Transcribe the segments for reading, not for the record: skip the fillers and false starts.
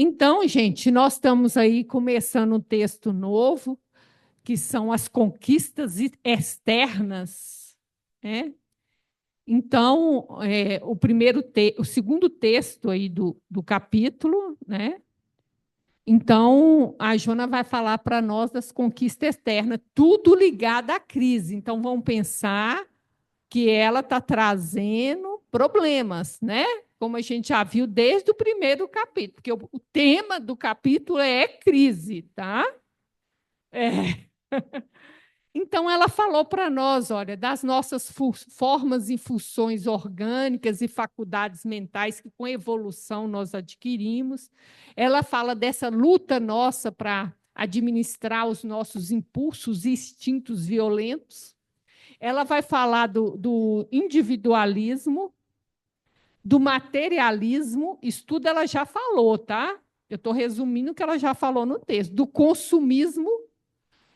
Então, gente, nós estamos aí começando um texto novo, que são as conquistas externas, né? Então, o segundo texto aí do capítulo, né? Então, a Jona vai falar para nós das conquistas externas, tudo ligado à crise. Então, vamos pensar que ela está trazendo problemas, né? Como a gente já viu desde o primeiro capítulo, porque o tema do capítulo é crise, tá? É. Então, ela falou para nós, olha, das nossas formas e funções orgânicas e faculdades mentais que, com a evolução, nós adquirimos. Ela fala dessa luta nossa para administrar os nossos impulsos e instintos violentos. Ela vai falar do individualismo, do materialismo, isso tudo ela já falou, tá? Eu estou resumindo o que ela já falou no texto. Do consumismo,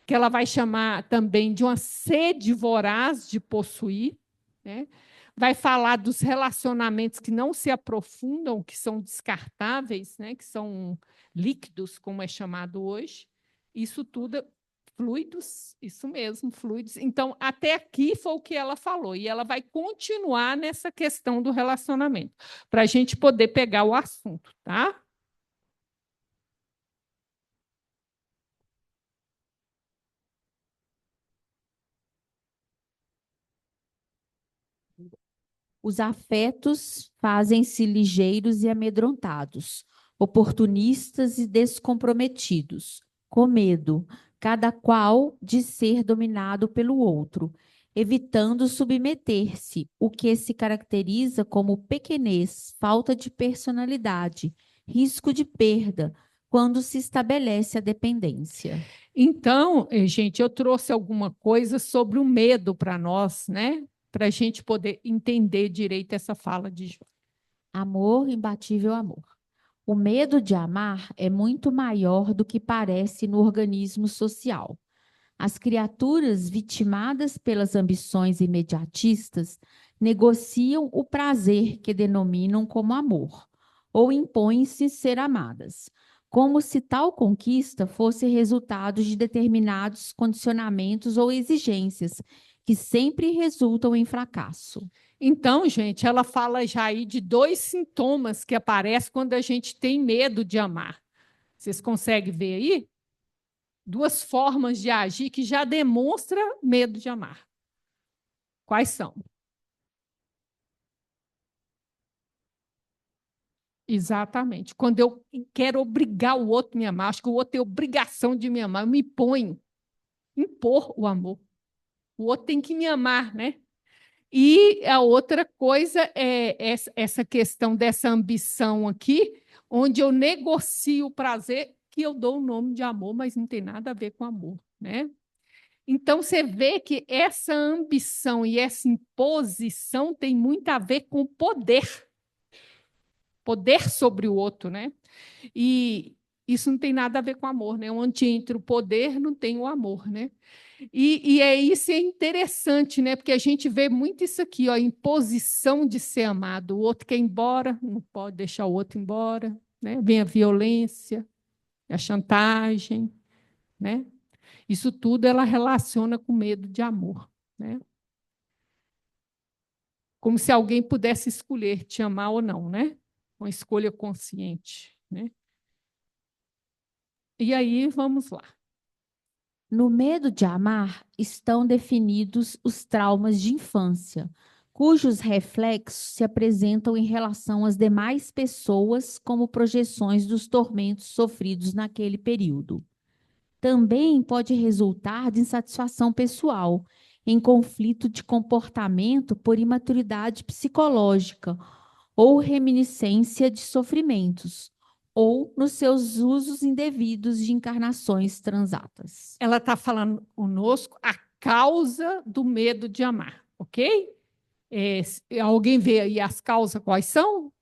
que ela vai chamar também de uma sede voraz de possuir, né? Vai falar dos relacionamentos que não se aprofundam, que são descartáveis, né? Que são líquidos, como é chamado hoje. Isso tudo, fluidos, isso mesmo, fluidos. Então, até aqui foi o que ela falou, e ela vai continuar nessa questão do relacionamento, para a gente poder pegar o assunto, tá? Os afetos fazem-se ligeiros e amedrontados, oportunistas e descomprometidos, com medo, cada qual de ser dominado pelo outro, evitando submeter-se, o que se caracteriza como pequenez, falta de personalidade, risco de perda, quando se estabelece a dependência. Então, gente, eu trouxe alguma coisa sobre o medo para nós, né? Para a gente poder entender direito essa fala de Jó. Amor, imbatível amor. O medo de amar é muito maior do que parece no organismo social. As criaturas vitimadas pelas ambições imediatistas negociam o prazer que denominam como amor, ou impõem-se ser amadas, como se tal conquista fosse resultado de determinados condicionamentos ou exigências, que sempre resultam em fracasso. Então, gente, ela fala já aí de dois sintomas que aparecem quando a gente tem medo de amar. Vocês conseguem ver aí? Duas formas de agir que já demonstra medo de amar. Quais são? Exatamente. Quando eu quero obrigar o outro a me amar, acho que o outro tem obrigação de me amar, eu me ponho, impor o amor. O outro tem que me amar, né? E a outra coisa é essa questão dessa ambição aqui, onde eu negocio o prazer, que eu dou o nome de amor, mas não tem nada a ver com amor, né? Então, você vê que essa ambição e essa imposição tem muito a ver com poder, poder sobre o outro, né? E isso não tem nada a ver com amor, né? Onde entra o poder, não tem o amor, né? Isso é interessante, né? Porque a gente vê muito isso aqui, ó, imposição de ser amado. O outro quer ir embora, não pode deixar o outro embora, né? Vem a violência, a chantagem, né? Isso tudo ela relaciona com medo de amor, né? Como se alguém pudesse escolher te amar ou não, né? Uma escolha consciente, né? E aí, vamos lá. No medo de amar estão definidos os traumas de infância, cujos reflexos se apresentam em relação às demais pessoas como projeções dos tormentos sofridos naquele período. Também pode resultar de insatisfação pessoal, em conflito de comportamento por imaturidade psicológica ou reminiscência de sofrimentos, ou nos seus usos indevidos de encarnações transatas. Ela está falando conosco a causa do medo de amar, ok? Alguém vê aí as causas quais são?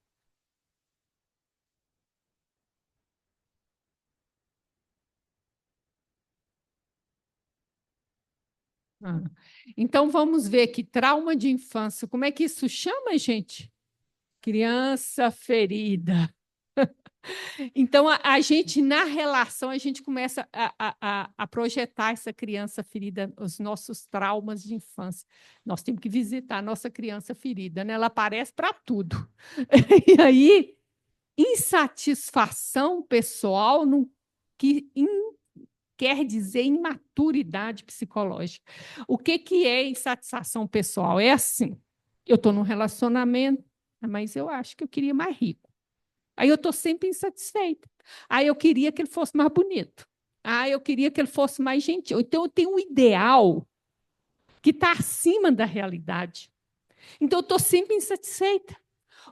Ah. Então vamos ver aqui, trauma de infância. Como é que isso chama, gente? Criança ferida. Então, a gente, na relação, a gente começa a projetar essa criança ferida, os nossos traumas de infância. Nós temos que visitar a nossa criança ferida, né? Ela aparece para tudo. E aí, insatisfação pessoal não, quer dizer imaturidade psicológica. O que é insatisfação pessoal? É assim, eu estou num relacionamento, mas eu acho que eu queria mais rico. Aí eu estou sempre insatisfeita. Aí eu queria que ele fosse mais bonito. Ah, eu queria que ele fosse mais gentil. Então eu tenho um ideal que está acima da realidade. Então eu estou sempre insatisfeita.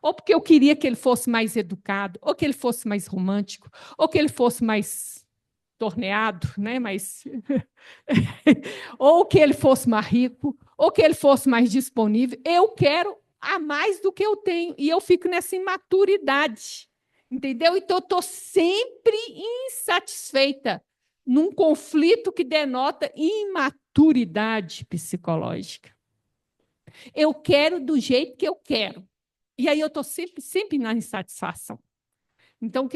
Ou porque eu queria que ele fosse mais educado, ou que ele fosse mais romântico, ou que ele fosse mais torneado, né? Mais ou que ele fosse mais rico, ou que ele fosse mais disponível. Eu quero a mais do que eu tenho. E eu fico nessa imaturidade. Entendeu? Então, eu estou sempre insatisfeita num conflito que denota imaturidade psicológica. Eu quero do jeito que eu quero. E aí eu estou sempre na insatisfação. Então,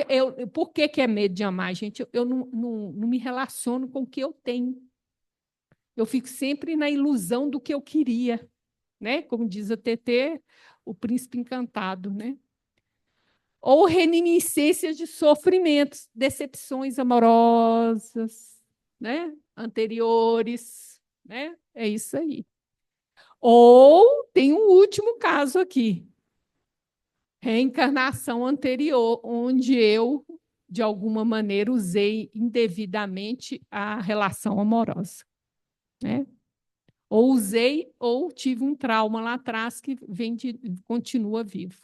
por que é medo de amar, gente? Eu não me relaciono com o que eu tenho. Eu fico sempre na ilusão do que eu queria, né? Como diz a TT, o príncipe encantado, né? Ou reminiscências de sofrimentos, decepções amorosas, né? Anteriores, né? É isso aí. Ou tem um último caso aqui, reencarnação anterior, onde eu, de alguma maneira, usei indevidamente a relação amorosa, né? Ou usei, ou tive um trauma lá atrás que continua vivo.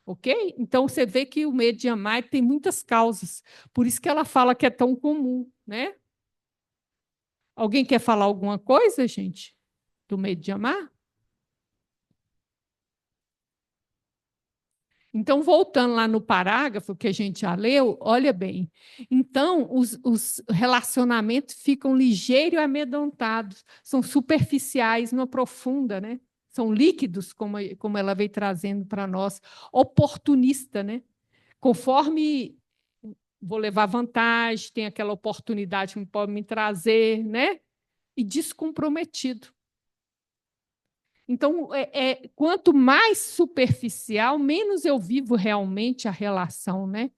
Ok? Então, você vê que o medo de amar tem muitas causas. Por isso que ela fala que é tão comum, né? Alguém quer falar alguma coisa, gente, do medo de amar? Então, voltando lá no parágrafo que a gente já leu, olha bem. Então, os relacionamentos ficam ligeiros e amedrontados, são superficiais, não aprofunda, né? São líquidos, como ela veio trazendo para nós, oportunista, né? Conforme vou levar vantagem, tem aquela oportunidade que pode me trazer, né? E descomprometido. Então, quanto mais superficial, menos eu vivo realmente a relação, né?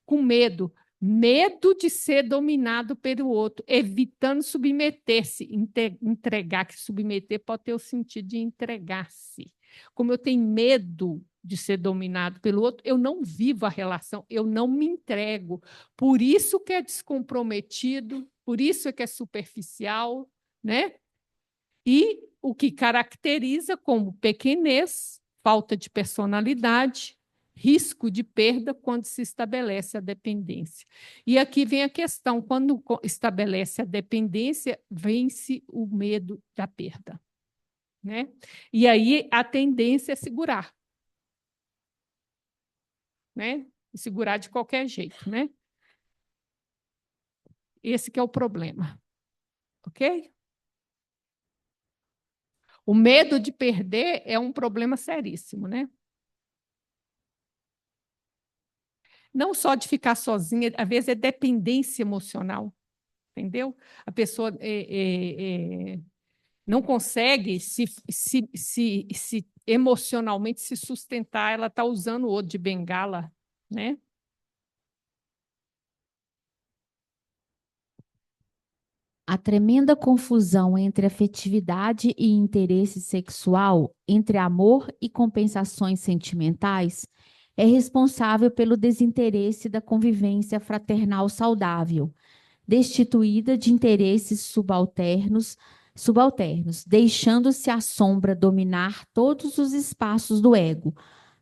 Com medo. Medo de ser dominado pelo outro, evitando submeter-se, entregar, que submeter pode ter o sentido de entregar-se. Como eu tenho medo de ser dominado pelo outro, eu não vivo a relação, eu não me entrego. Por isso que é descomprometido, por isso é que é superficial, né? E o que caracteriza como pequenez, falta de personalidade, risco de perda quando se estabelece a dependência. E aqui vem a questão: quando estabelece a dependência, vence o medo da perda, né? E aí a tendência é segurar, né? Segurar de qualquer jeito, né? Esse que é o problema, ok? O medo de perder é um problema seríssimo, né? Não só de ficar sozinha, às vezes é dependência emocional, entendeu? A pessoa não consegue se emocionalmente se sustentar, ela está usando o outro de bengala, né? A tremenda confusão entre afetividade e interesse sexual, entre amor e compensações sentimentais, é responsável pelo desinteresse da convivência fraternal saudável, destituída de interesses subalternos, deixando-se a sombra dominar todos os espaços do ego,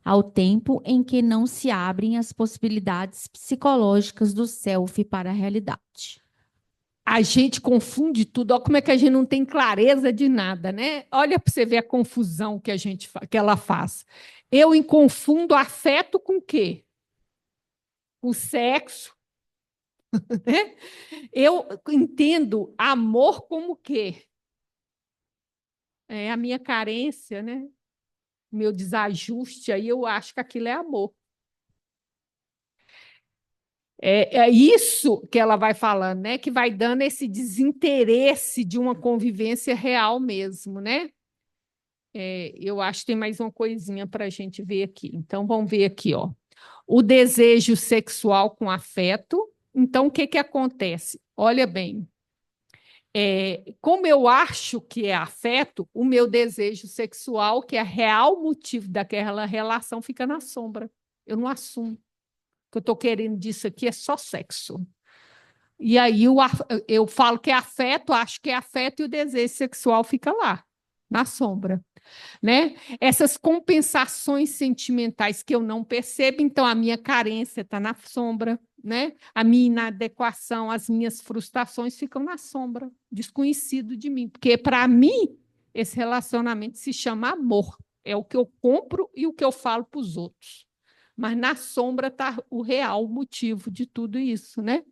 ao tempo em que não se abrem as possibilidades psicológicas do self para a realidade. A gente confunde tudo, olha como é que a gente não tem clareza de nada, né? Olha para você ver a confusão que ela faz. Eu confundo afeto com o quê? Com sexo, né? Eu entendo amor como o quê? É a minha carência, né? Meu desajuste, aí eu acho que aquilo é amor. É isso que ela vai falando, né? Que vai dando esse desinteresse de uma convivência real mesmo, né? Eu acho que tem mais uma coisinha para a gente ver aqui. Então, vamos ver aqui, ó. O desejo sexual com afeto. Então, o que que acontece? Olha bem, como eu acho que é afeto, o meu desejo sexual, que é real motivo daquela relação, fica na sombra. Eu não assumo. O que eu estou querendo disso aqui é só sexo. E aí eu falo que é afeto, acho que é afeto, e o desejo sexual fica lá, na sombra. Né? Essas compensações sentimentais que eu não percebo, então a minha carência está na sombra, né? A minha inadequação, as minhas frustrações ficam na sombra, desconhecido de mim, porque para mim esse relacionamento se chama amor, é o que eu compro e o que eu falo para os outros. Mas na sombra está o real motivo de tudo isso, né?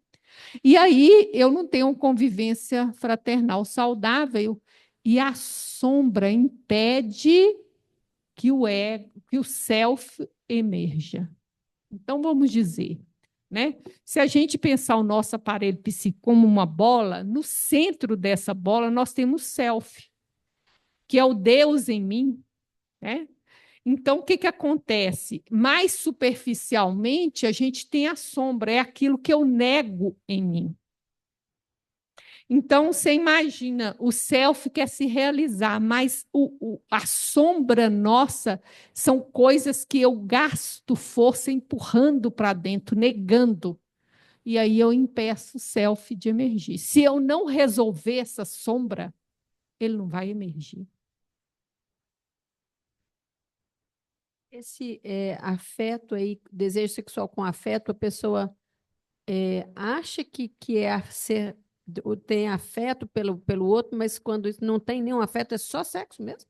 E aí eu não tenho convivência fraternal saudável e a sombra impede que o ego, que o self emerja. Então vamos dizer, né? Se a gente pensar o nosso aparelho psíquico como uma bola, no centro dessa bola nós temos self, que é o Deus em mim, né? Então, o que que acontece? Mais superficialmente, a gente tem a sombra, é aquilo que eu nego em mim. Então, você imagina, o self quer se realizar, mas a sombra nossa são coisas que eu gasto força empurrando para dentro, negando. E aí eu impeço o self de emergir. Se eu não resolver essa sombra, ele não vai emergir. Esse afeto aí, desejo sexual com afeto, a pessoa acha que tem afeto pelo outro, mas quando não tem nenhum afeto, é só sexo mesmo?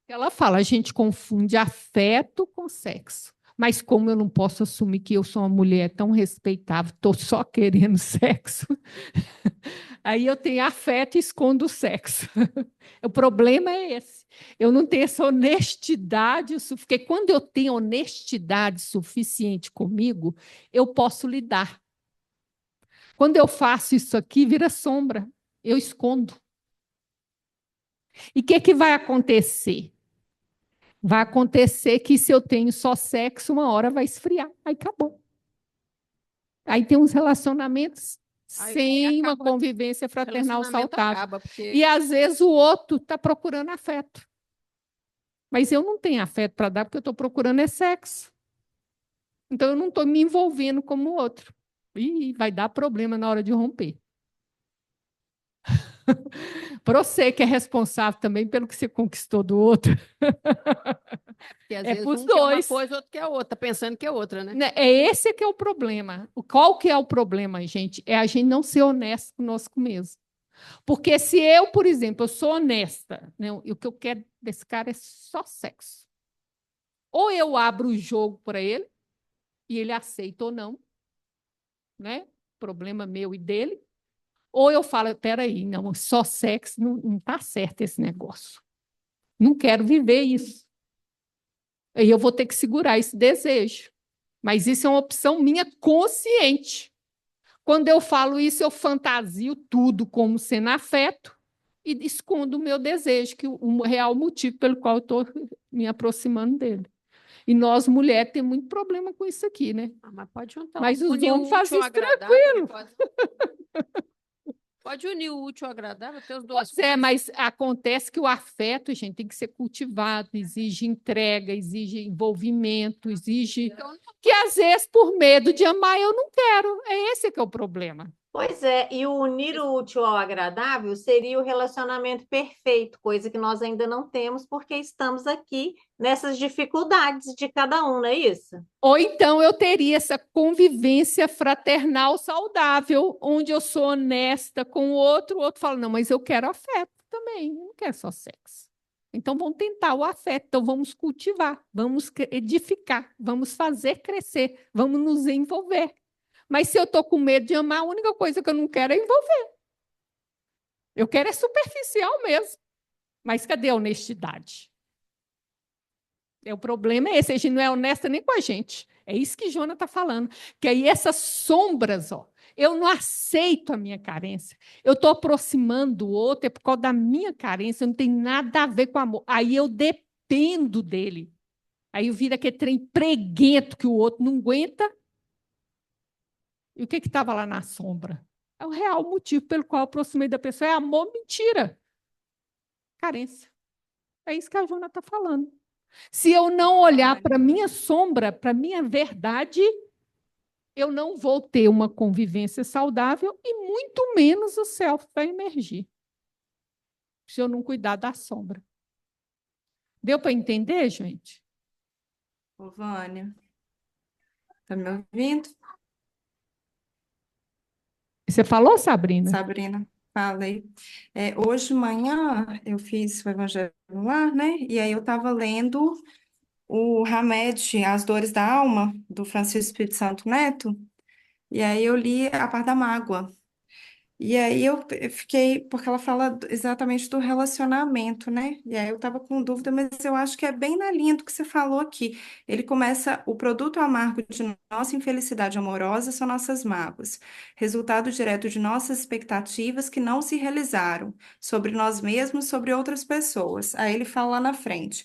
Ela fala, a gente confunde afeto com sexo. Mas como eu não posso assumir que eu sou uma mulher tão respeitável, estou só querendo sexo, aí eu tenho afeto e escondo o sexo. O problema é esse. Eu não tenho essa honestidade, porque quando eu tenho honestidade suficiente comigo, eu posso lidar. Quando eu faço isso aqui, vira sombra, eu escondo. E o que vai acontecer? Vai acontecer que se eu tenho só sexo, uma hora vai esfriar. Aí acabou. Aí tem uns relacionamentos sem uma convivência fraternal saudável. E às vezes o outro está procurando afeto. Mas eu não tenho afeto para dar porque eu estou procurando é sexo. Então eu não estou me envolvendo como o outro. E vai dar problema na hora de romper. Para você que é responsável também pelo que você conquistou do outro. Porque às vezes pros um quer uma dois. coisa, outro quer outra, pensando que é outra, né? É esse que é o problema. Qual que é o problema, gente? É a gente não ser honesto conosco mesmo. Porque se eu, por exemplo, eu sou honesta, né, e o que eu quero desse cara é só sexo. Ou eu abro o jogo para ele, e ele aceita ou não, né? Problema meu e dele. Ou eu falo, peraí, não, só sexo, não está certo esse negócio. Não quero viver isso. Aí eu vou ter que segurar esse desejo. Mas isso é uma opção minha consciente. Quando eu falo isso, eu fantasio tudo como sendo afeto e escondo o meu desejo, que o real motivo pelo qual eu estou me aproximando dele. E nós, mulheres, temos muito problema com isso aqui, né? Mas pode juntar Mas os unir o homens fazem útil ao isso agradável. tranquilo. Pode unir o útil ao agradável, ter os dois. Pois é, mas acontece que o afeto, gente, tem que ser cultivado, exige entrega, exige envolvimento, exige que às vezes por medo de amar eu não quero. É esse que é o problema. Pois é, e o unir o útil ao agradável seria o relacionamento perfeito, coisa que nós ainda não temos, porque estamos aqui nessas dificuldades de cada um, não é isso? Ou então eu teria essa convivência fraternal saudável, onde eu sou honesta com o outro fala, não, mas eu quero afeto também, não quero só sexo. Então vamos tentar o afeto, então vamos cultivar, vamos edificar, vamos fazer crescer, vamos nos envolver. Mas se eu estou com medo de amar, a única coisa que eu não quero é envolver. Eu quero é superficial mesmo. Mas cadê a honestidade? O problema é esse, a gente não é honesta nem com a gente. É isso que Jonas está falando. Que aí essas sombras, ó, eu não aceito a minha carência. Eu estou aproximando o outro, é por causa da minha carência, não tem nada a ver com amor. Aí eu dependo dele. Aí vira aquele trem preguento que o outro não aguenta. E o que estava lá na sombra? É o real motivo pelo qual eu aproximei da pessoa. É amor, mentira. Carência. É isso que a Jona está falando. Se eu não olhar para a minha sombra, para a minha verdade, eu não vou ter uma convivência saudável e muito menos o self vai emergir. Se eu não cuidar da sombra. Deu para entender, gente? Ô, Vânia, tá me ouvindo? Você falou, Sabrina? Sabrina, falei. Hoje de manhã eu fiz o Evangelho lá, né? E aí eu estava lendo o Hamed, As Dores da Alma, do Francisco Espírito Santo Neto, e aí eu li a parte da mágoa. E aí eu fiquei, porque ela fala exatamente do relacionamento, né? E aí eu estava com dúvida, mas eu acho que é bem na linha do que você falou aqui. Ele começa, o produto amargo de nossa infelicidade amorosa são nossas mágoas, resultado direto de nossas expectativas que não se realizaram, sobre nós mesmos, sobre outras pessoas. Aí ele fala lá na frente.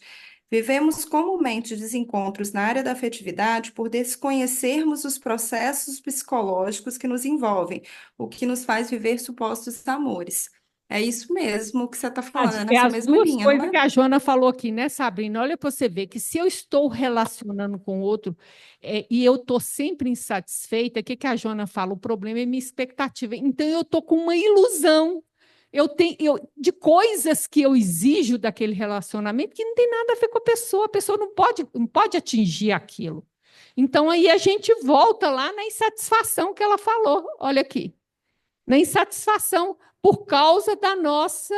Vivemos comumente desencontros na área da afetividade por desconhecermos os processos psicológicos que nos envolvem, o que nos faz viver supostos amores. É isso mesmo que você está falando, é É nessa as mesma duas linha, não coisas é? que a Joana falou aqui, né, Sabrina? Olha para você ver que se eu estou relacionando com outro e eu estou sempre insatisfeita, o que, que a Joana fala? O problema é minha expectativa. Então, eu estou com uma ilusão. De coisas que eu exijo daquele relacionamento que não tem nada a ver com a pessoa não pode atingir aquilo. Então, aí a gente volta lá na insatisfação que ela falou. Olha aqui. Na insatisfação por causa da nossa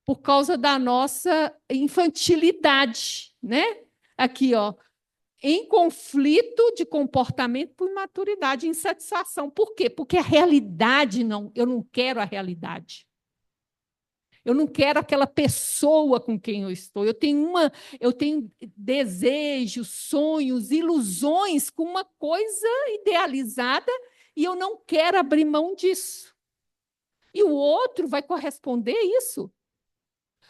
por causa da nossa infantilidade, né? Aqui, ó, em conflito de comportamento por imaturidade, insatisfação. Por quê? Porque a realidade não, eu não quero a realidade. Eu não quero aquela pessoa com quem eu estou. Eu tenho desejos, sonhos, ilusões com uma coisa idealizada e eu não quero abrir mão disso. E o outro vai corresponder isso.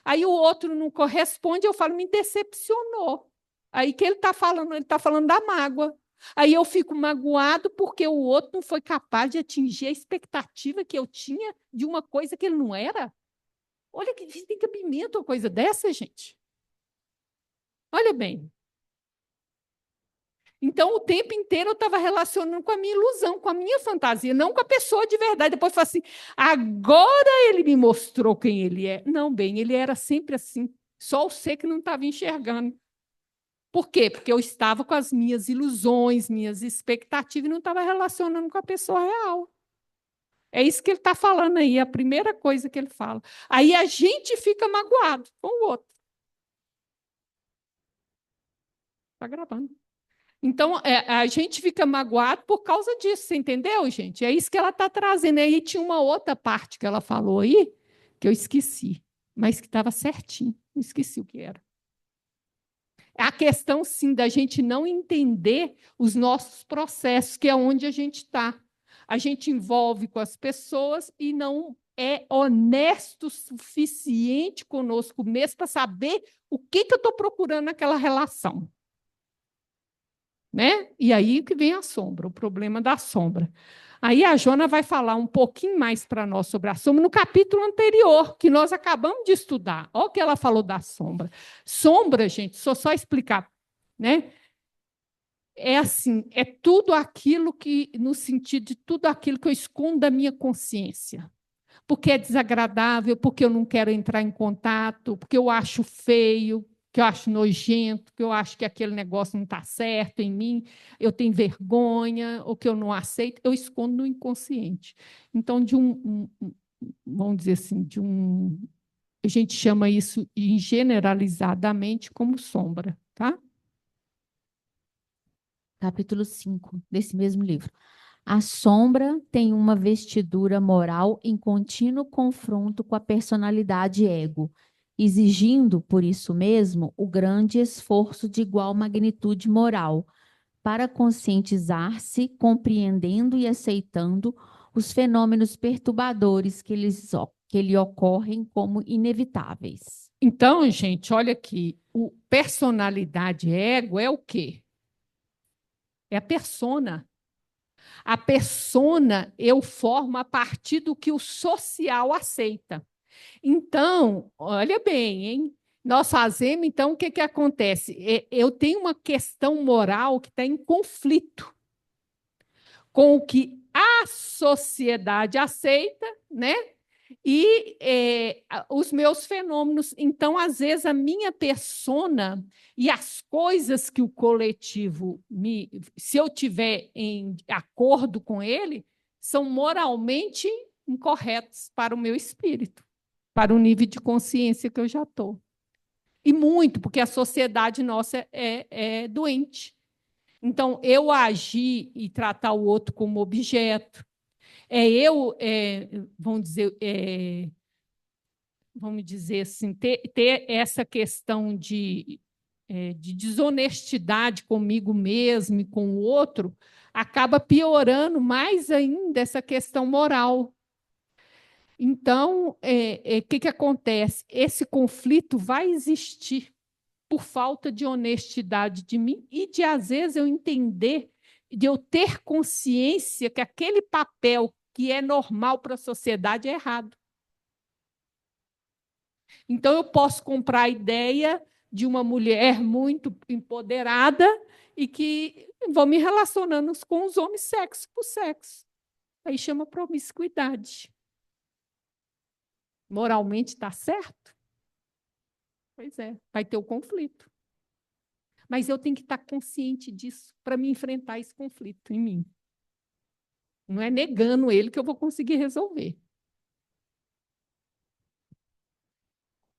Aí o outro não corresponde, eu falo, me decepcionou. Aí que ele está falando da mágoa. Aí eu fico magoado porque o outro não foi capaz de atingir a expectativa que eu tinha de uma coisa que ele não era. Olha que tem cabimento uma coisa dessa, gente. Olha bem. Então, o tempo inteiro eu estava relacionando com a minha ilusão, com a minha fantasia, não com a pessoa de verdade. Depois eu falei assim, agora ele me mostrou quem ele é. Não, bem, ele era sempre assim. Só você que não estava enxergando. Por quê? Porque eu estava com as minhas ilusões, minhas expectativas e não estava relacionando com a pessoa real. É isso que ele está falando aí, a primeira coisa que ele fala. Aí a gente fica magoado com o outro. Está gravando. Então, a gente fica magoado por causa disso, você entendeu, gente? É isso que ela está trazendo. Aí tinha uma outra parte que ela falou aí, que eu esqueci, mas que estava certinho. Eu esqueci o que era. A questão, sim, da gente não entender os nossos processos, que é onde a gente está. A gente envolve com as pessoas e não é honesto o suficiente conosco mesmo para saber o que eu estou procurando naquela relação. Né? E aí que vem a sombra, o problema da sombra. Aí a Jona vai falar um pouquinho mais para nós sobre a sombra no capítulo anterior, que nós acabamos de estudar. Olha o que ela falou da sombra. Sombra, gente, só explicar, né? É assim, é tudo aquilo que, no sentido de tudo aquilo que eu escondo da minha consciência. Porque é desagradável, porque eu não quero entrar em contato, porque eu acho feio, que eu acho nojento, que eu acho que aquele negócio não está certo em mim, eu tenho vergonha, ou que eu não aceito, eu escondo no inconsciente. Então, vamos dizer assim, a gente chama isso generalizadamente como sombra, tá? Capítulo 5 desse mesmo livro. A sombra tem uma vestidura moral em contínuo confronto com a personalidade ego, exigindo, por isso mesmo, o grande esforço de igual magnitude moral, para conscientizar-se, compreendendo e aceitando os fenômenos perturbadores que lhe ocorrem como inevitáveis. Então, gente, olha aqui, o personalidade ego é o quê? É a persona. A persona eu formo a partir do que o social aceita. Então, olha bem, hein? Nós fazemos, então, o que, que acontece? Eu tenho uma questão moral que está em conflito com o que a sociedade aceita, né? E os meus fenômenos. Então, às vezes, a minha persona e as coisas que o coletivo se eu tiver em acordo com ele, são moralmente incorretos para o meu espírito, para o nível de consciência que eu já estou. E muito, porque a sociedade nossa é doente. Então, eu agir e tratar o outro como objeto, vamos dizer assim, ter essa questão de desonestidade comigo mesmo e com o outro, acaba piorando mais ainda essa questão moral. Então, o que acontece? Esse conflito vai existir por falta de honestidade de mim e de, às vezes, eu entender, de eu ter consciência que aquele papel que é normal para a sociedade é errado. Então, eu posso comprar a ideia de uma mulher muito empoderada e que vou me relacionando com os homens sexo por sexo. Aí chama promiscuidade. Moralmente está certo? Pois é, vai ter o conflito. Mas eu tenho que estar consciente disso para me enfrentar esse conflito em mim. Não é negando ele que eu vou conseguir resolver.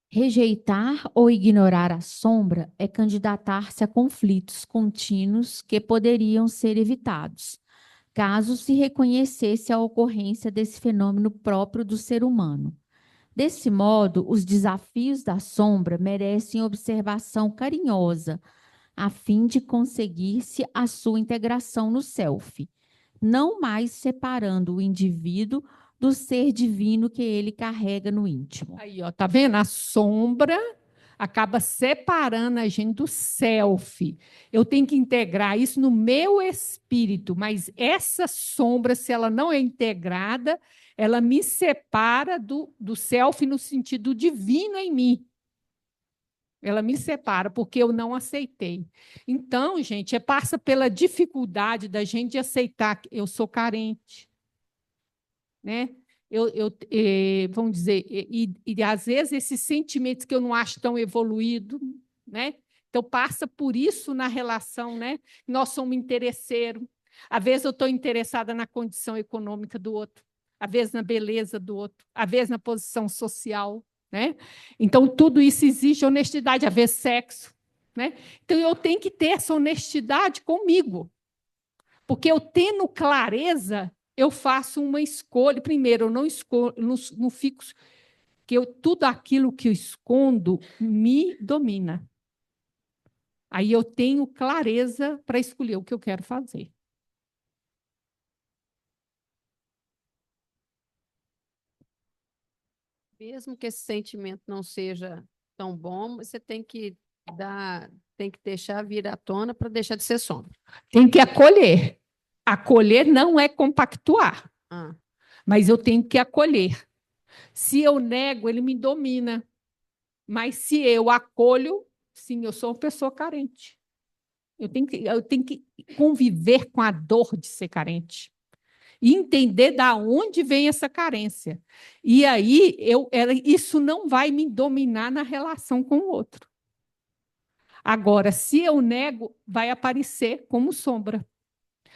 Rejeitar ou ignorar a sombra é candidatar-se a conflitos contínuos que poderiam ser evitados, caso se reconhecesse a ocorrência desse fenômeno próprio do ser humano. Desse modo, os desafios da sombra merecem observação carinhosa, a fim de conseguir-se a sua integração no self, não mais separando o indivíduo do ser divino que ele carrega no íntimo. Aí, ó, tá vendo? A sombra acaba separando a gente do self. Eu tenho que integrar isso no meu espírito, mas essa sombra, se ela não é integrada, ela me separa do self no sentido divino em mim. Ela me separa, porque eu não aceitei. Então, gente, passa pela dificuldade da gente aceitar que eu sou carente, né? Vamos dizer, às vezes esses sentimentos que eu não acho tão evoluído, né? Então passa por isso na relação, né? Nós somos interesseiros. Às vezes eu estou interessada na condição econômica do outro, às vezes na beleza do outro, às vezes na posição social, né? Então tudo isso exige honestidade, às vezes sexo, né? Então eu tenho que ter essa honestidade comigo, porque eu tendo clareza eu faço uma escolha. Primeiro, eu não escolho, não fico, que tudo aquilo que eu escondo me domina. Aí eu tenho clareza para escolher o que eu quero fazer. Mesmo que esse sentimento não seja tão bom, você tem que deixar vir à tona para deixar de ser sombra. Tem que acolher. Acolher não é compactuar, mas eu tenho que acolher. Se eu nego, ele me domina. Mas se eu acolho, sim, eu sou uma pessoa carente. Eu tenho que conviver com a dor de ser carente e entender da onde vem essa carência. E aí, isso não vai me dominar na relação com o outro. Agora, se eu nego, vai aparecer como sombra.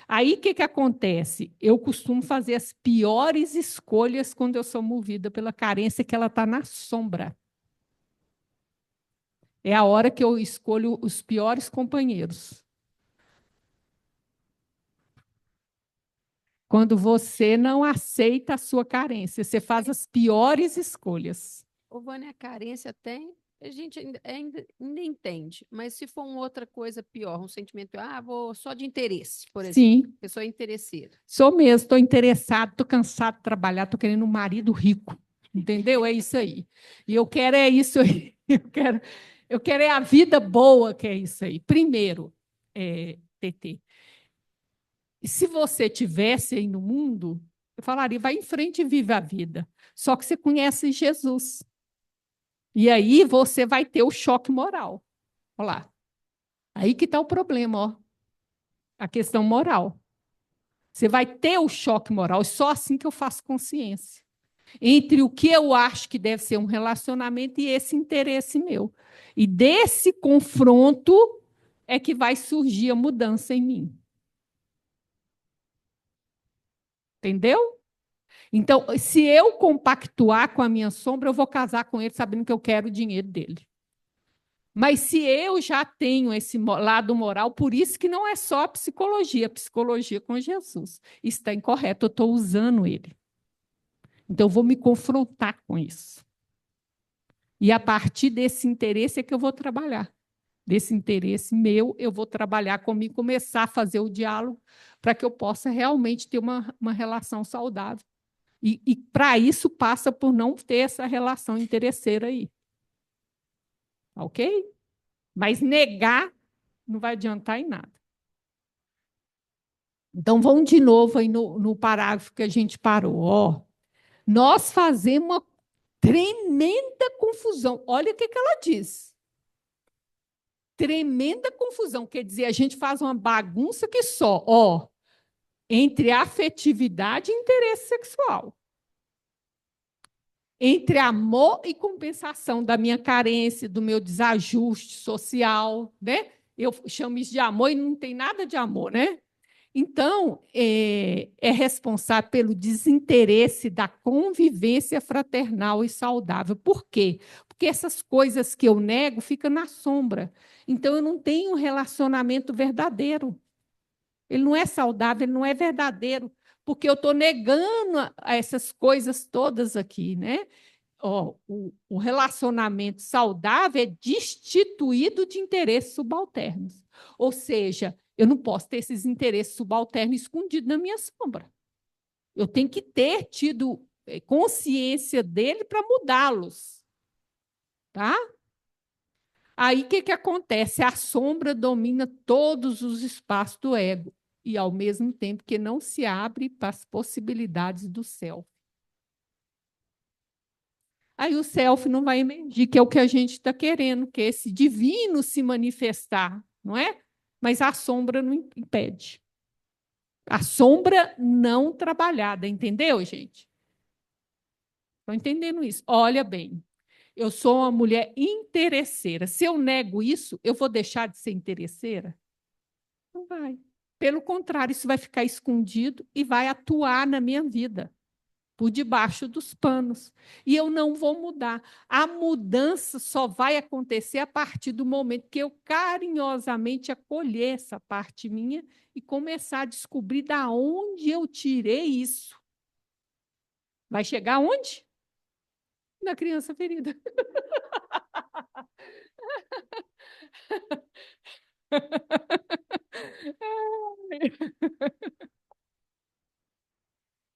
Aí, o que acontece? Eu costumo fazer as piores escolhas quando eu sou movida pela carência, que ela está na sombra. É a hora que eu escolho os piores companheiros. Quando você não aceita a sua carência, você faz as piores escolhas. Vânia, a carência tem, a gente ainda entende, mas se for uma outra coisa pior, um sentimento pior, vou só de interesse, por exemplo. Sim, Pessoa interesseira. sou mesmo, estou interessado, estou cansado de trabalhar, estou querendo um marido rico, entendeu? É isso aí. E eu quero é isso aí. Eu quero é a vida boa, que é isso aí. Primeiro, TT, se você tivesse aí no mundo, eu falaria, vai em frente e vive a vida. Só que você conhece Jesus. E aí você vai ter o choque moral. Olha lá. Aí que está o problema, ó. A questão moral. Você vai ter o choque moral, só assim que eu faço consciência. Entre o que eu acho que deve ser um relacionamento e esse interesse meu. E desse confronto é que vai surgir a mudança em mim. Entendeu? Então, se eu compactuar com a minha sombra, eu vou casar com ele sabendo que eu quero o dinheiro dele. Mas se eu já tenho esse lado moral, por isso que não é só a psicologia com Jesus. Está incorreto, eu estou usando ele. Então, eu vou me confrontar com isso. E a partir desse interesse é que eu vou trabalhar. Desse interesse meu, eu vou trabalhar comigo, começar a fazer o diálogo para que eu possa realmente ter uma relação saudável. E para isso passa por não ter essa relação interesseira aí. Ok? Mas negar não vai adiantar em nada. Então, vamos de novo aí no parágrafo que a gente parou. Ó, nós fazemos uma tremenda confusão. Olha o que ela diz. Tremenda confusão. Quer dizer, a gente faz uma bagunça que só, ó, entre afetividade e interesse sexual. Entre amor e compensação da minha carência, do meu desajuste social, né? Eu chamo isso de amor e não tem nada de amor, né? Então, é responsável pelo desinteresse da convivência fraternal e saudável. Por quê? Porque essas coisas que eu nego ficam na sombra. Então, eu não tenho um relacionamento verdadeiro. Ele não é saudável, ele não é verdadeiro, porque eu estou negando essas coisas todas aqui, né? Ó, o relacionamento saudável é destituído de interesses subalternos. Ou seja, eu não posso ter esses interesses subalternos escondidos na minha sombra. Eu tenho que ter tido consciência dele para mudá-los. Tá? Aí o que acontece? A sombra domina todos os espaços do ego, e ao mesmo tempo que não se abre para as possibilidades do self. Aí o self não vai emergir, que é o que a gente está querendo, que é esse divino se manifestar, não é? Mas a sombra não impede. A sombra não trabalhada, entendeu, gente? Estão entendendo isso? Olha bem, eu sou uma mulher interesseira. Se eu nego isso, eu vou deixar de ser interesseira? Não vai. Pelo contrário, isso vai ficar escondido e vai atuar na minha vida, por debaixo dos panos. E eu não vou mudar. A mudança só vai acontecer a partir do momento que eu carinhosamente acolher essa parte minha e começar a descobrir da onde eu tirei isso. Vai chegar onde? Na criança ferida.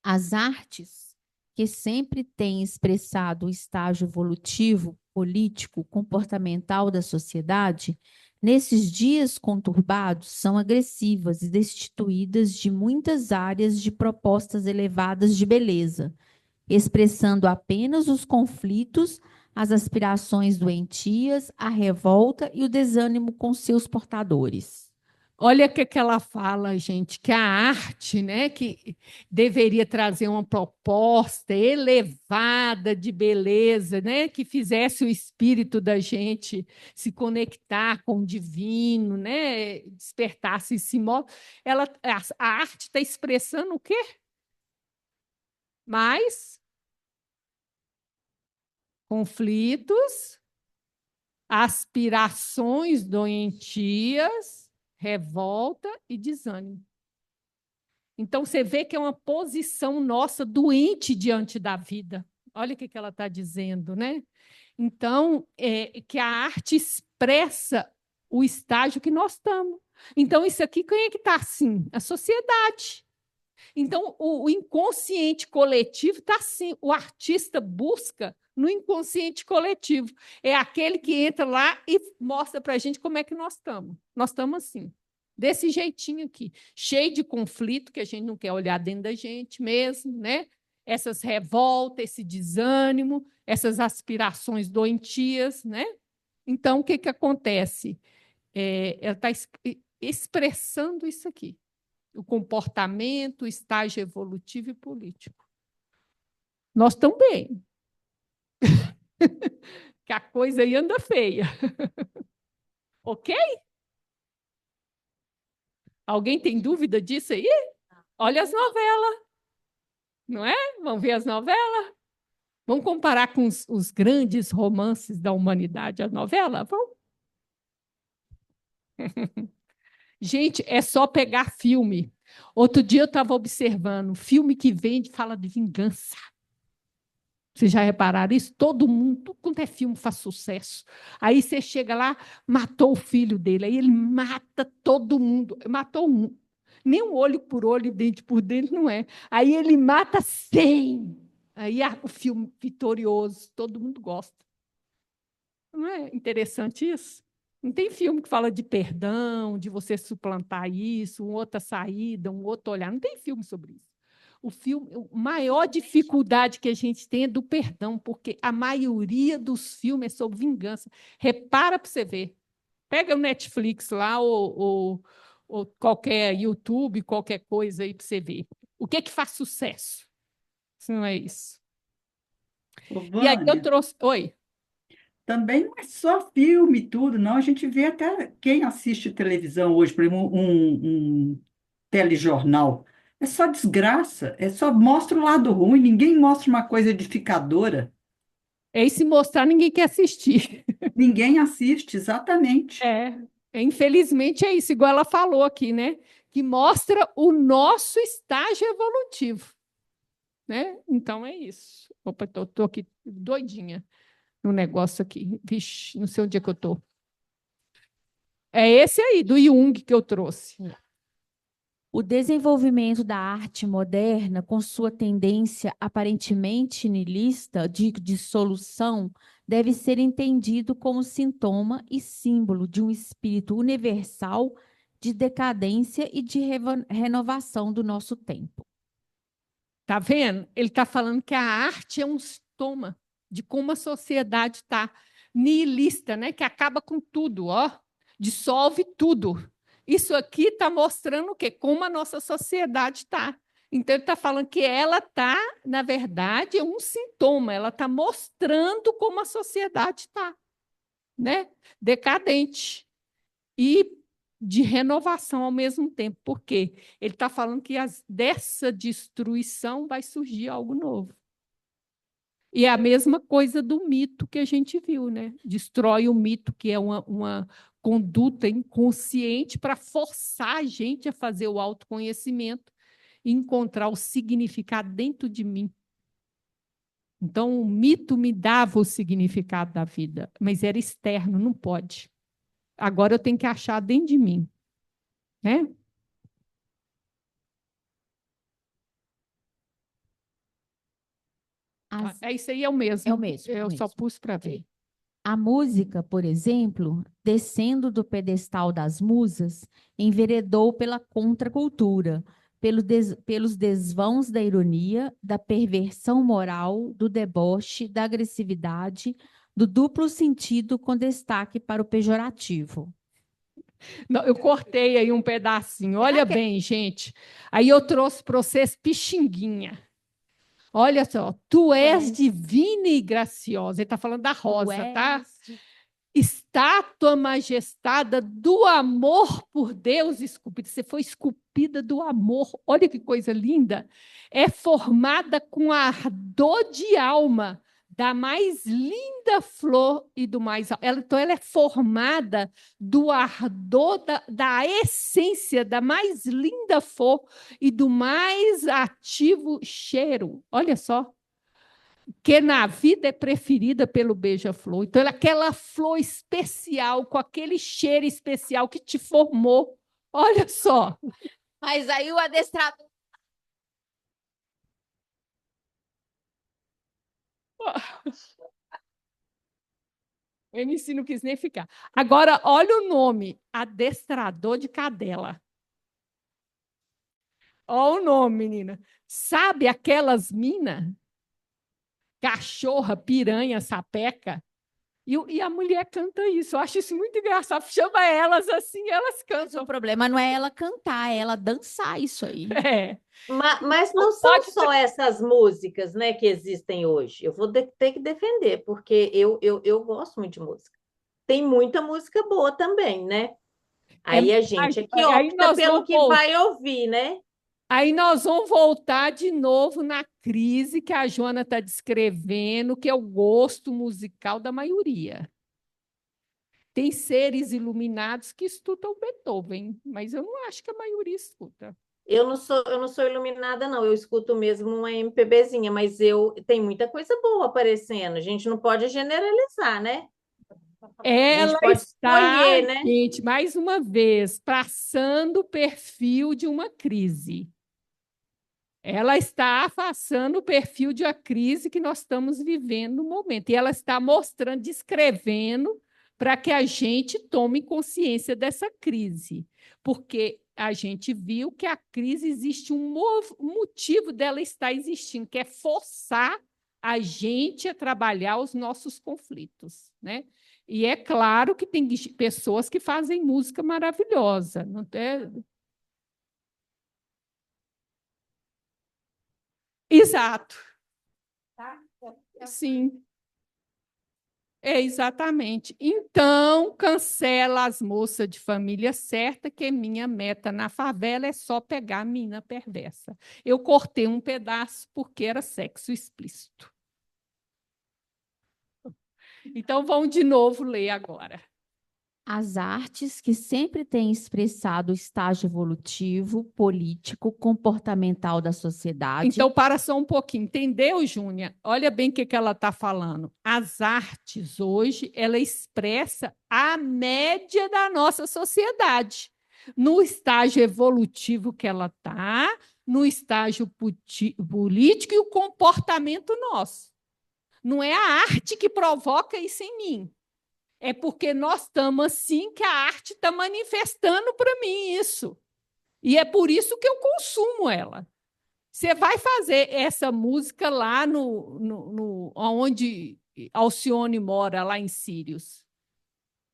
As artes, que sempre têm expressado o estágio evolutivo, político, comportamental da sociedade, nesses dias conturbados, são agressivas e destituídas de muitas áreas de propostas elevadas de beleza, expressando apenas os conflitos, as aspirações doentias, a revolta e o desânimo com seus portadores. Olha o que ela fala, gente, que a arte, né, que deveria trazer uma proposta elevada de beleza, né, que fizesse o espírito da gente se conectar com o divino, né, despertasse esse modo. A arte está expressando o quê? Mais conflitos, aspirações doentias, revolta e desânimo. Então, você vê que é uma posição nossa doente diante da vida. Olha o que ela está dizendo, né? Então, que a arte expressa o estágio que nós estamos. Então, isso aqui, quem é que está assim? A sociedade. Então, o inconsciente coletivo está assim. O artista busca no inconsciente coletivo. É aquele que entra lá e mostra para a gente como é que nós estamos. Nós estamos assim, desse jeitinho aqui, cheio de conflito, que a gente não quer olhar dentro da gente mesmo, né? Essas revoltas, esse desânimo, essas aspirações doentias, né? Então, o que, que acontece? Ela está expressando isso aqui. O comportamento, o estágio evolutivo e político. Nós estamos bem. Que a coisa aí anda feia. Ok? Alguém tem dúvida disso aí? Olha as novelas, não é? Vamos ver as novelas? Vamos comparar com os grandes romances da humanidade, a novela? Vamos. Gente, é só pegar filme. Outro dia eu estava observando, filme que vende fala de vingança. Vocês já repararam isso? Todo mundo, tudo quanto é filme faz sucesso. Aí você chega lá, matou o filho dele, aí ele mata todo mundo. Matou um. Nem um olho por olho, dente por dente, não é. Aí ele mata 100. Aí o filme vitorioso, todo mundo gosta. Não é interessante isso? Não tem filme que fala de perdão, de você suplantar isso, uma outra saída, um outro olhar. Não tem filme sobre isso. O filme, a maior dificuldade que a gente tem é do perdão, porque a maioria dos filmes é sobre vingança. Repara para você ver. Pega o Netflix lá, ou qualquer YouTube, qualquer coisa aí para você ver. O que faz sucesso? Se não é isso. Ô, E aí eu Vânia, trouxe. Oi. também não é só filme e tudo, não. A gente vê até quem assiste televisão hoje, por exemplo, um telejornal. É só desgraça, é só mostra o lado ruim, ninguém mostra uma coisa edificadora. E se mostrar, ninguém quer assistir. Ninguém assiste, exatamente. Infelizmente é isso, igual ela falou aqui, né? Que mostra o nosso estágio evolutivo, né? Então é isso. Opa, tô aqui doidinha no negócio aqui. Vixe, não sei onde é que eu tô. É esse aí, do Jung, que eu trouxe. O desenvolvimento da arte moderna, com sua tendência aparentemente niilista de dissolução, deve ser entendido como sintoma e símbolo de um espírito universal de decadência e de renovação do nosso tempo. Tá vendo? Ele está falando que a arte é um sintoma de como a sociedade está nihilista, né? Que acaba com tudo, ó, dissolve tudo. Isso aqui está mostrando o quê? Como a nossa sociedade está. Então, ele está falando que ela está, na verdade, é um sintoma, ela está mostrando como a sociedade está, né? Decadente. E de renovação ao mesmo tempo. Por quê? Ele está falando que dessa destruição vai surgir algo novo. E é a mesma coisa do mito que a gente viu, né? Destrói o mito, que é uma conduta inconsciente para forçar a gente a fazer o autoconhecimento e encontrar o significado dentro de mim. Então, o mito me dava o significado da vida, mas era externo, não pode. Agora eu tenho que achar dentro de mim, né? Isso aí é o mesmo. É o mesmo. Eu só pus para ver. A música, por exemplo, descendo do pedestal das musas, enveredou pela contracultura, pelos desvãos da ironia, da perversão moral, do deboche, da agressividade, do duplo sentido com destaque para o pejorativo. Não, eu cortei aí um pedacinho. Olha bem, gente. Aí eu trouxe para vocês Pixinguinha. Olha só, tu és divina e graciosa. Ele está falando da rosa, tá? Estátua majestada do amor por Deus esculpida. Você foi esculpida do amor. Olha que coisa linda. É formada com ardor de alma da mais linda flor e do mais... Então, ela é formada do ardor, da essência da mais linda flor e do mais ativo cheiro. Olha só. que na vida é preferida pelo beija-flor. Então, ela é aquela flor especial, com aquele cheiro especial que te formou. Olha só. Mas aí o adestrador. O MC não quis nem ficar. Agora, olha o nome: adestrador de cadela. Olha o nome, menina. Sabe aquelas minas? Cachorra, piranha, sapeca? E a mulher canta isso. Eu acho isso muito engraçado. Chama elas assim, elas O cantam. problema não é ela cantar, é ela dançar isso aí. É. Mas não são Pode só essas músicas, né, que existem hoje. Eu vou ter que defender, porque eu gosto muito de música. Tem muita música boa também, né? Aí a gente é que aí opta nós pelo vamos que vai ouvir, né? Aí nós vamos voltar de novo na crise que a Joana está descrevendo, que é o gosto musical da maioria. Tem seres iluminados que estudam Beethoven, mas eu não acho que a maioria escuta. Eu não sou iluminada, não. Eu escuto mesmo uma MPBzinha, mas tem muita coisa boa aparecendo. A gente não pode generalizar, né? A Ela gente pode está, escolher, né? gente, mais uma vez, passando o perfil de uma crise. Ela está passando o perfil de uma crise que nós estamos vivendo no momento. E ela está mostrando, descrevendo, para que a gente tome consciência dessa crise. Porque a gente viu que a crise existe um motivo dela estar existindo, que é forçar a gente a trabalhar os nossos conflitos, né? E é claro que tem pessoas que fazem música maravilhosa, não é? Exato. Sim, é exatamente. Então, cancela as moças de família certa, que minha meta na favela é só pegar a mina perversa. Eu cortei um pedaço porque era sexo explícito. Então, vamos de novo ler agora. As artes que sempre têm expressado o estágio evolutivo, político, comportamental da sociedade. Então, para só um pouquinho. Entendeu, Júnia? Olha bem o que ela está falando. As artes, hoje, ela expressa a média da nossa sociedade. No estágio evolutivo que ela está, no estágio político e o comportamento nosso. Não é a arte que provoca isso em mim. É porque nós estamos assim que a arte está manifestando para mim isso. E é por isso que eu consumo ela. Você vai fazer essa música lá onde Alcione mora, lá em Sírios.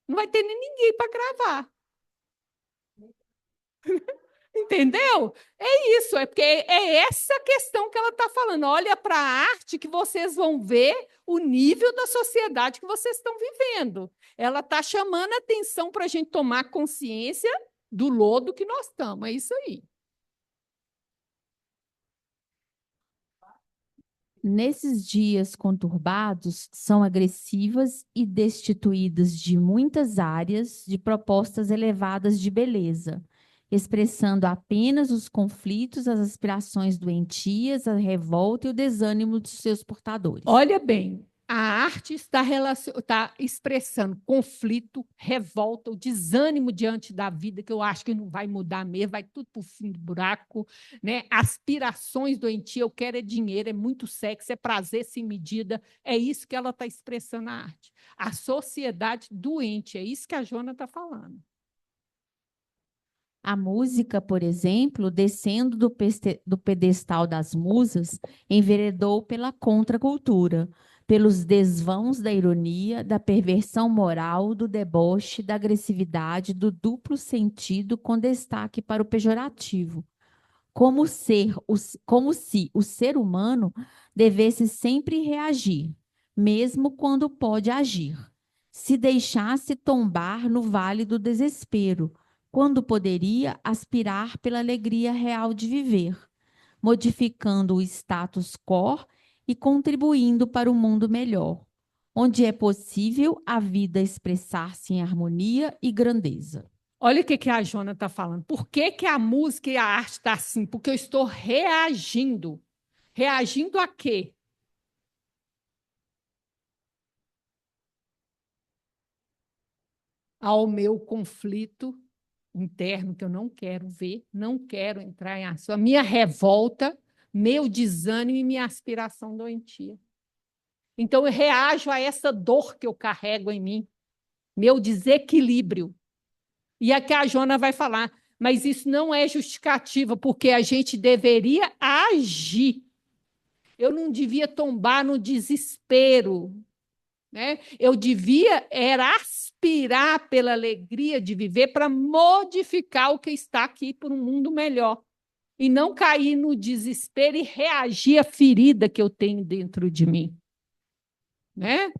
Não vai ter nem ninguém para gravar. Entendeu? É isso, é porque é essa questão que ela está falando. Olha para a arte que vocês vão ver o nível da sociedade que vocês estão vivendo. Ela está chamando a atenção para a gente tomar consciência do lodo que nós estamos. É isso aí. Nesses dias conturbados, são agressivas e destituídas de muitas áreas de propostas elevadas de beleza, expressando apenas os conflitos, as aspirações doentias, a revolta e o desânimo dos seus portadores. Olha bem, a arte está expressando conflito, revolta, o desânimo diante da vida, que eu acho que não vai mudar mesmo, vai tudo para o fim do buraco, né? Aspirações doentias, eu quero é dinheiro, é muito sexo, é prazer sem medida, é isso que ela está expressando na arte. A sociedade doente, é isso que a Joana está falando. A música, por exemplo, descendo do pedestal das musas, enveredou pela contracultura, pelos desvãos da ironia, da perversão moral, do deboche, da agressividade, do duplo sentido com destaque para o pejorativo. Como se o ser humano devesse sempre reagir, mesmo quando pode agir. Se deixasse tombar no vale do desespero, quando poderia aspirar pela alegria real de viver, modificando o status quo e contribuindo para um mundo melhor, onde é possível a vida expressar-se em harmonia e grandeza. Olha o que a Joana está falando. Por que a música e a arte estão assim? Porque eu estou reagindo. Reagindo a quê? ao meu conflito interno, que eu não quero ver, não quero entrar em ação, a minha revolta, meu desânimo e minha aspiração doentia. Então, eu reajo a essa dor que eu carrego em mim, meu desequilíbrio. E aqui a Jona vai falar, mas isso não é justificativa, porque a gente deveria agir. Eu não devia tombar no desespero, né? Eu devia era aspirar pela alegria de viver para modificar o que está aqui por um mundo melhor. E não cair no desespero e reagir à ferida que eu tenho dentro de mim. Né?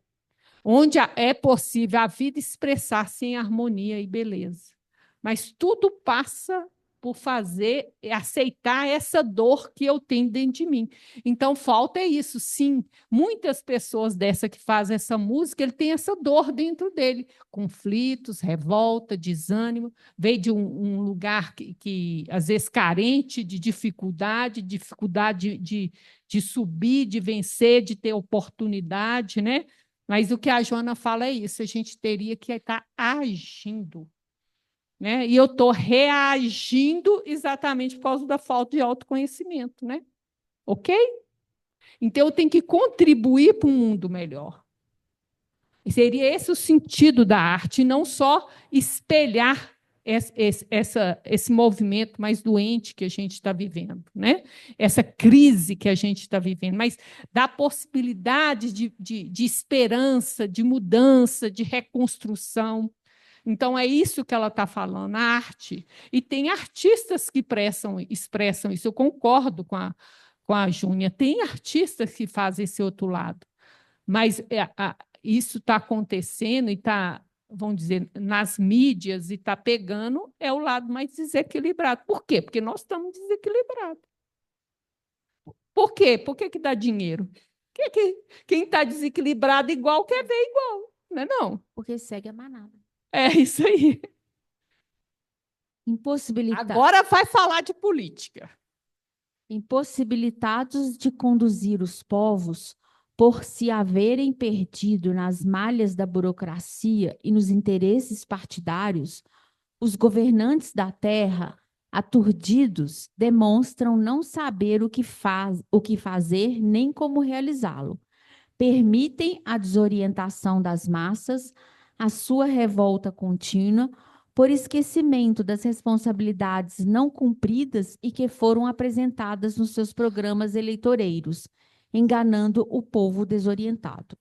Onde é possível a vida expressar-se em harmonia e beleza. Mas tudo passa por fazer, aceitar essa dor que eu tenho dentro de mim. Então, falta isso, sim. Muitas pessoas dessa que fazem essa música, ele tem essa dor dentro dele. Conflitos, revolta, desânimo. Veio de um lugar que, às vezes, carente de dificuldade de subir, de vencer, de ter oportunidade, né? Mas o que a Joana fala é isso, a gente teria que estar agindo. Né? E eu estou reagindo exatamente por causa da falta de autoconhecimento. Né? Ok? Então, eu tenho que contribuir para um mundo melhor. E seria esse o sentido da arte, não só espelhar esse movimento mais doente que a gente está vivendo, né? Essa crise que a gente está vivendo, mas dar possibilidade de esperança, de mudança, de reconstrução. Então, é isso que ela está falando, a arte. E tem artistas que expressam isso, eu concordo com a Júnia, tem artistas que fazem esse outro lado, mas isso está acontecendo e está, vamos dizer, nas mídias e está pegando, é o lado mais desequilibrado. Por quê? Porque nós estamos desequilibrados. Por quê? Por que dá dinheiro? Quem está desequilibrado igual quer ver igual, não é não? Porque segue a manada. É isso aí. Agora vai falar de política. Impossibilitados de conduzir os povos por se haverem perdido nas malhas da burocracia e nos interesses partidários, os governantes da terra, aturdidos, demonstram não saber o que fazer nem como realizá-lo. Permitem a desorientação das massas, a sua revolta contínua, por esquecimento das responsabilidades não cumpridas e que foram apresentadas nos seus programas eleitoreiros, enganando o povo desorientado.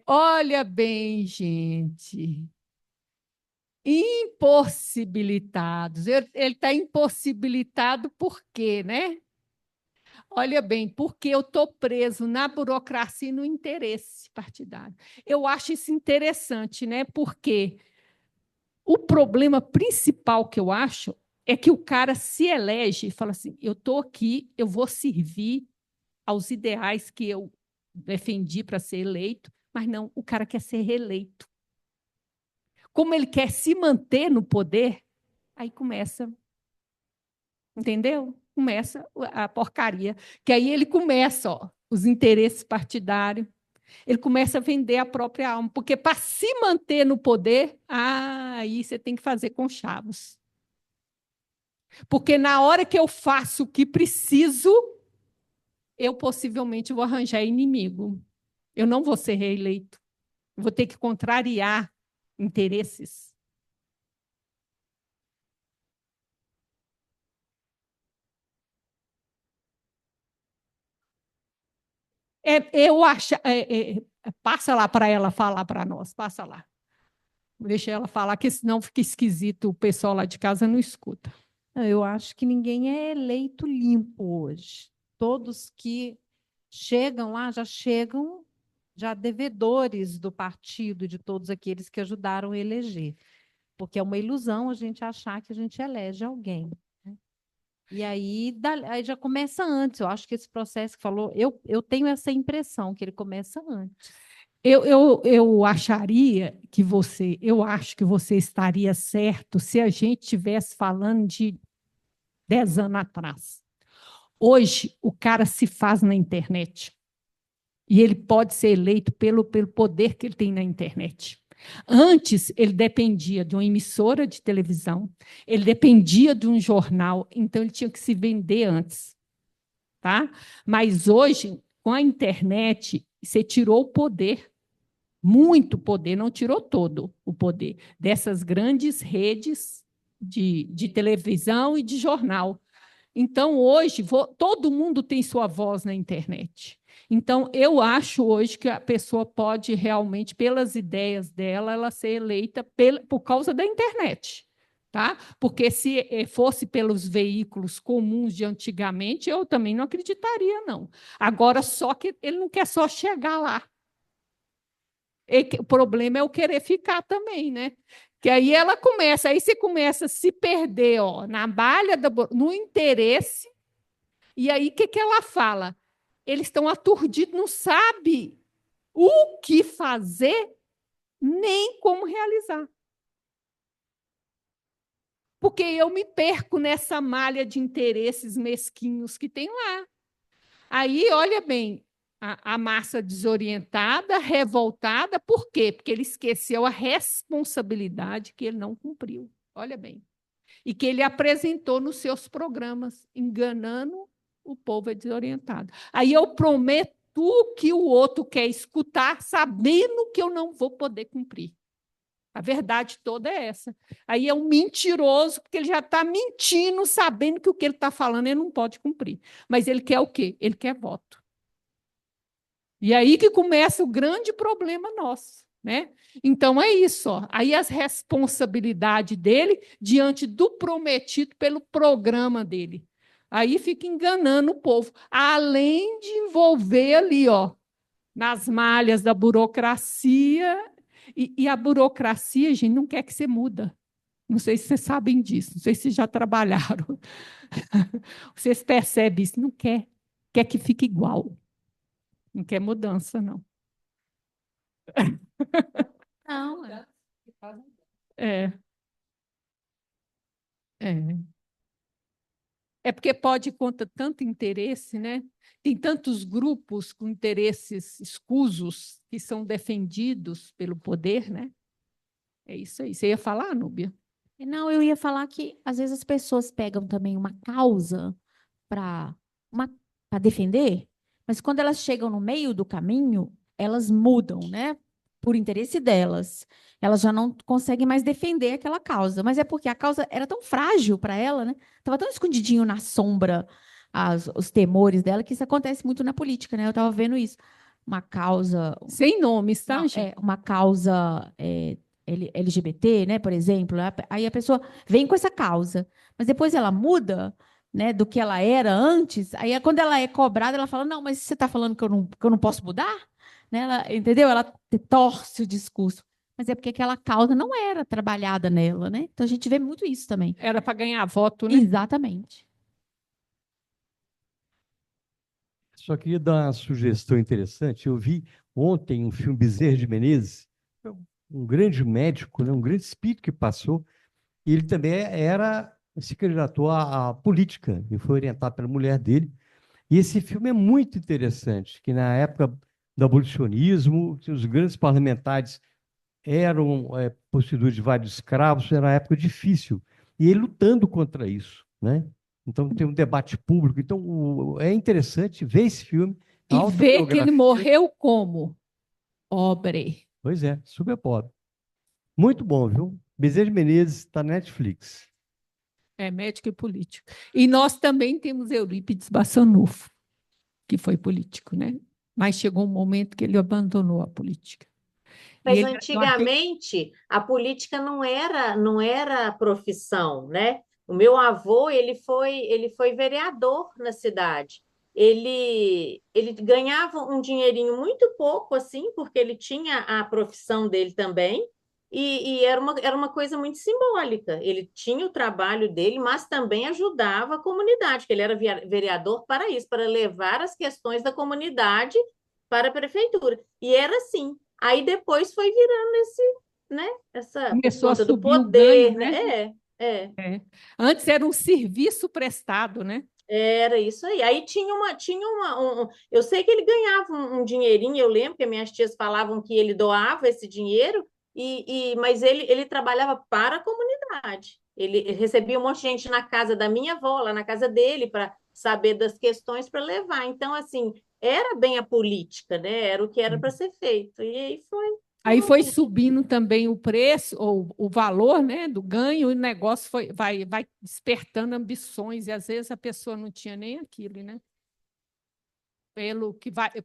Olha bem, gente. Impossibilitados. Ele está impossibilitado por quê, né? Olha bem, porque eu estou preso na burocracia e no interesse partidário. Eu acho isso interessante, né? Porque o problema principal que eu acho é que o cara se elege e fala assim: eu estou aqui, eu vou servir aos ideais que eu defendi para ser eleito, mas não, o cara quer ser reeleito. Como ele quer se manter no poder, aí começa, entendeu? Começa a porcaria, que aí ele começa, ó, os interesses partidários, ele começa a vender a própria alma, porque para se manter no poder, aí você tem que fazer conchavos. Porque na hora que eu faço o que preciso, eu possivelmente vou arranjar inimigo. Eu não vou ser reeleito. Vou ter que contrariar interesses. Eu acho. Passa lá para ela falar para nós, passa lá. Deixa ela falar, que senão fica esquisito, o pessoal lá de casa não escuta. Eu acho que ninguém é eleito limpo hoje. Todos que chegam lá já chegam já devedores do partido, de todos aqueles que ajudaram a eleger. Porque é uma ilusão a gente achar que a gente elege alguém. Né? E aí já começa antes. Eu acho que esse processo que falou, eu tenho essa impressão que ele começa antes. Eu acharia que eu acho que você estaria certo se a gente estivesse falando de 10 anos atrás. Hoje, o cara se faz na internet. E ele pode ser eleito pelo poder que ele tem na internet. Antes, ele dependia de uma emissora de televisão, ele dependia de um jornal, então ele tinha que se vender antes. Tá? Mas hoje, com a internet, você tirou o poder, muito poder, não tirou todo o poder, dessas grandes redes de televisão e de jornal. Então, hoje, todo mundo tem sua voz na internet. Então, eu acho hoje que a pessoa pode realmente, pelas ideias dela, ela ser eleita por causa da internet. Tá? Porque se fosse pelos veículos comuns de antigamente, eu também não acreditaria, não. Agora, só que ele não quer só chegar lá. O problema é o querer ficar também, né? Que aí aí você começa a se perder, ó, na malha, no interesse, e aí o que ela fala? Eles estão aturdidos, não sabem o que fazer, nem como realizar. Porque eu me perco nessa malha de interesses mesquinhos que tem lá. Aí, olha bem, a massa desorientada, revoltada, por quê? Porque ele esqueceu a responsabilidade que ele não cumpriu. Olha bem. E que ele apresentou nos seus programas, enganando o povo desorientado. Aí eu prometo que o outro quer escutar, sabendo que eu não vou poder cumprir. A verdade toda é essa. Aí é um mentiroso, porque ele já está mentindo, sabendo que o que ele está falando ele não pode cumprir. Mas ele quer o quê? Ele quer voto. E aí que começa o grande problema nosso. Né? Então é isso. Ó. Aí as responsabilidades dele diante do prometido pelo programa dele. Aí fica enganando o povo, além de envolver ali, ó, nas malhas da burocracia. E a burocracia, gente, não quer que você muda. Não sei se vocês sabem disso, não sei se já trabalharam. Vocês percebem isso? Não quer. Quer que fique igual. Não quer mudança, não. Não, É. É. É porque pode conta tanto interesse, né? Tem tantos grupos com interesses escusos que são defendidos pelo poder, né? É isso aí. Você ia falar, Núbia? não, eu ia falar que às vezes as pessoas pegam também uma causa para defender, mas quando elas chegam no meio do caminho, elas mudam, né? Por interesse delas. Elas já não conseguem mais defender aquela causa. Mas é porque a causa era tão frágil para ela, né? Estava tão escondidinho na sombra os temores dela, que isso acontece muito na política, né? Eu estava vendo isso. Uma causa. Sem nomes, tá, Não, gente? uma causa LGBT, né, por exemplo. Aí a pessoa vem com essa causa, mas depois ela muda, né, do que ela era antes. Aí quando ela é cobrada, ela fala: não, mas você está falando que eu não posso mudar? Né? Entendeu? Ela torce o discurso. Mas é porque aquela causa não era trabalhada nela, né? Então a gente vê muito isso também. Era para ganhar voto, né? Exatamente. Só queria dar uma sugestão interessante. Eu vi ontem um filme Bezerra de Menezes, um grande médico, né, um grande espírito que passou, e ele também se candidatou à política, e foi orientado pela mulher dele. E esse filme é muito interessante, que na época do abolicionismo, os grandes parlamentares eram possuidores de vários escravos, era uma época difícil. E ele lutando contra isso, né? Então tem um debate público. Então é interessante ver esse filme. E ver que ele morreu como? Pobre. Pois é, super pobre. Muito bom, viu? Bezerra de Menezes está na Netflix. É médico e político. E nós também temos Eurípides Bassanufo, que foi político, né? Mas chegou um momento que ele abandonou a política. Mas antigamente a política não era profissão, né? O meu avô ele foi vereador na cidade. Ele ganhava um dinheirinho muito pouco assim, porque ele tinha a profissão dele também. E era uma coisa muito simbólica. Ele tinha o trabalho dele, mas também ajudava a comunidade, que ele era vereador para isso, para levar as questões da comunidade para a prefeitura. E era assim. Aí depois foi virando essa começou conta a do subir o poder, ganho, né? né? Antes era um serviço prestado, né? Era isso aí. Aí eu sei que ele ganhava um dinheirinho, eu lembro que minhas tias falavam que ele doava esse dinheiro, mas ele trabalhava para a comunidade. Ele recebia um monte de gente na casa da minha avó, lá na casa dele, para saber das questões para levar. Então, assim, era bem a política, né? Era o que era para ser feito. E aí foi. Aí foi subindo também o preço, ou o valor, né, do ganho, e o negócio vai despertando ambições, e às vezes a pessoa não tinha nem aquilo, né?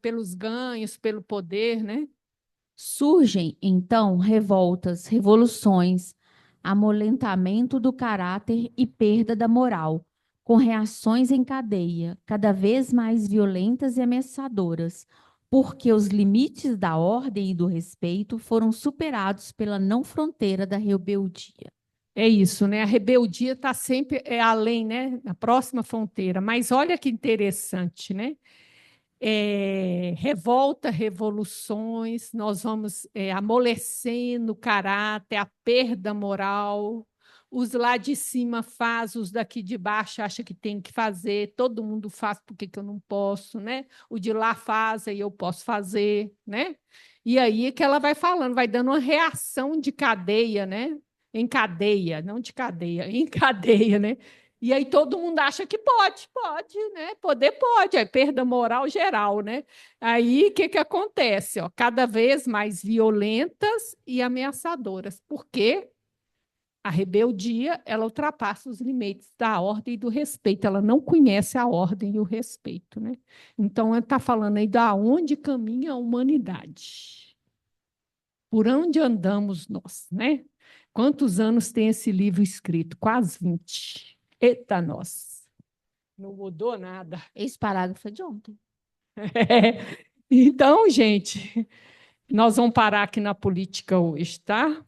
Pelos ganhos, pelo poder, né? Surgem, então, revoltas, revoluções, amolentamento do caráter e perda da moral, com reações em cadeia, cada vez mais violentas e ameaçadoras, porque os limites da ordem e do respeito foram superados pela não fronteira da rebeldia. É isso, né? A rebeldia está sempre além, né? A próxima fronteira. Mas olha que interessante, né? Revolta, revoluções, nós vamos amolecendo o caráter, a perda moral. Os lá de cima fazem, os daqui de baixo acham que tem que fazer, todo mundo faz, por que que eu não posso, né? O de lá faz, e eu posso fazer, né? E aí é que ela vai falando, vai dando uma reação de cadeia, né? Em cadeia, não de cadeia, em cadeia, né? E aí todo mundo acha que pode, né? Poder pode, é perda moral geral, né? Aí o que que acontece? Ó, cada vez mais violentas e ameaçadoras, porque a rebeldia ela ultrapassa os limites da ordem e do respeito, ela não conhece a ordem e o respeito, né? Então, ela está falando aí da onde caminha a humanidade. Por onde andamos nós, né? Quantos anos tem esse livro escrito? Quase 20. Eita, nós. Não mudou nada. Esse parágrafo é de ontem. Então, gente, nós vamos parar aqui na política hoje, tá?